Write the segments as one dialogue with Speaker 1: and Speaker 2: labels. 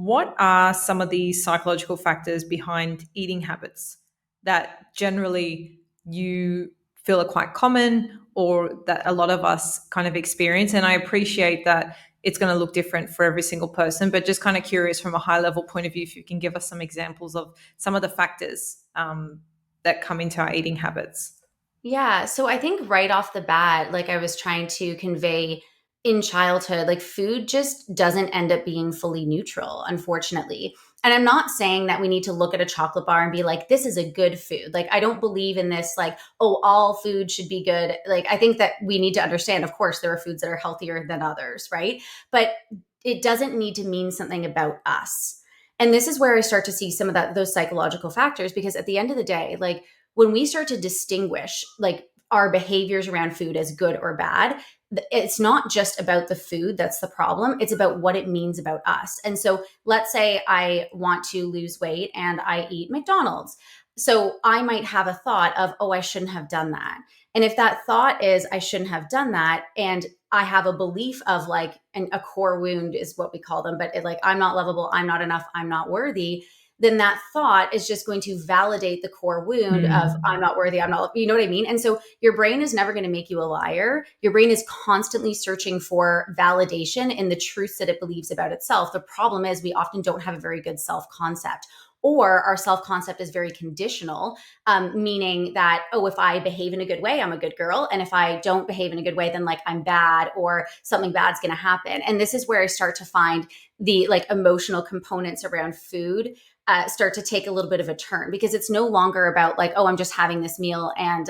Speaker 1: What are some of the psychological factors behind eating habits that generally you feel are quite common or that a lot of us kind of experience? And I appreciate that it's going to look different for every single person, but just kind of curious from a high level point of view, if you can give us some examples of some of the factors that come into our eating habits.
Speaker 2: Yeah. So I think right off the bat, like I was trying to convey in childhood, like food just doesn't end up being fully neutral, unfortunately. And I'm not saying that we need to look at a chocolate bar and be like, this is a good food. Like, I don't believe in this, like, oh, all food should be good. Like, I think that we need to understand, of course, there are foods that are healthier than others, right? But it doesn't need to mean something about us. And this is where I start to see some of those psychological factors, because at the end of the day, like, when we start to distinguish like our behaviors around food as good or bad, it's not just about the food that's the problem. It's about what it means about us. And so let's say I want to lose weight and I eat McDonald's. So I might have a thought of, oh, I shouldn't have done that. And if that thought is, I shouldn't have done that, and I have a belief of like a core wound is what we call them, but like, I'm not lovable, I'm not enough, I'm not worthy, then that thought is just going to validate the core wound of I'm not worthy, I'm not, you know what I mean? And so your brain is never going to make you a liar. Your brain is constantly searching for validation in the truths that it believes about itself. The problem is we often don't have a very good self concept. Or our self concept is very conditional, meaning that, oh, if I behave in a good way, I'm a good girl. And if I don't behave in a good way, then like I'm bad or something bad's going to happen. And this is where I start to find the like emotional components around food start to take a little bit of a turn, because it's no longer about like, oh, I'm just having this meal and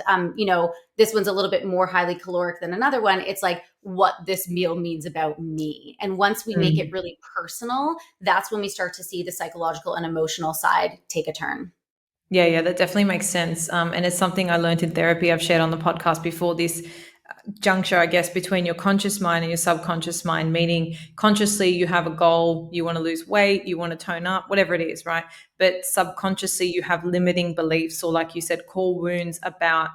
Speaker 2: this one's a little bit more highly caloric than another one. It's like what this meal means about me. And once we make it
Speaker 1: Mm.
Speaker 2: really personal, that's when we start to see the psychological and emotional side take a turn.
Speaker 1: Yeah, yeah, that definitely makes sense. And it's something I learned in therapy. I've shared on the podcast before, this juncture, I guess, between your conscious mind and your subconscious mind, meaning consciously you have a goal, you want to lose weight, you want to tone up, whatever it is, right? But subconsciously you have limiting beliefs, or like you said, core wounds about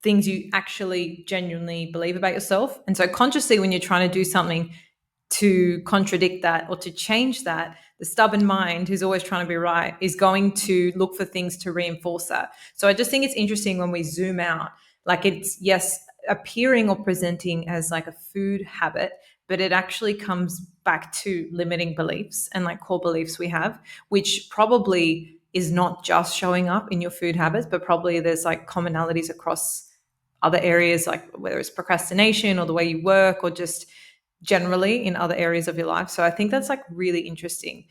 Speaker 1: things you actually genuinely believe about yourself. And so consciously, when you're trying to do something to contradict that or to change that, the stubborn mind, who's always trying to be right, is going to look for things to reinforce that. So I just think it's interesting when we zoom out, like it's, yes, appearing or presenting as like a food habit, but it actually comes back to limiting beliefs and like core beliefs we have, which probably is not just showing up in your food habits, but probably there's like commonalities across other areas, like whether it's procrastination or the way you work or just generally in other areas of your life. So I think that's like really interesting.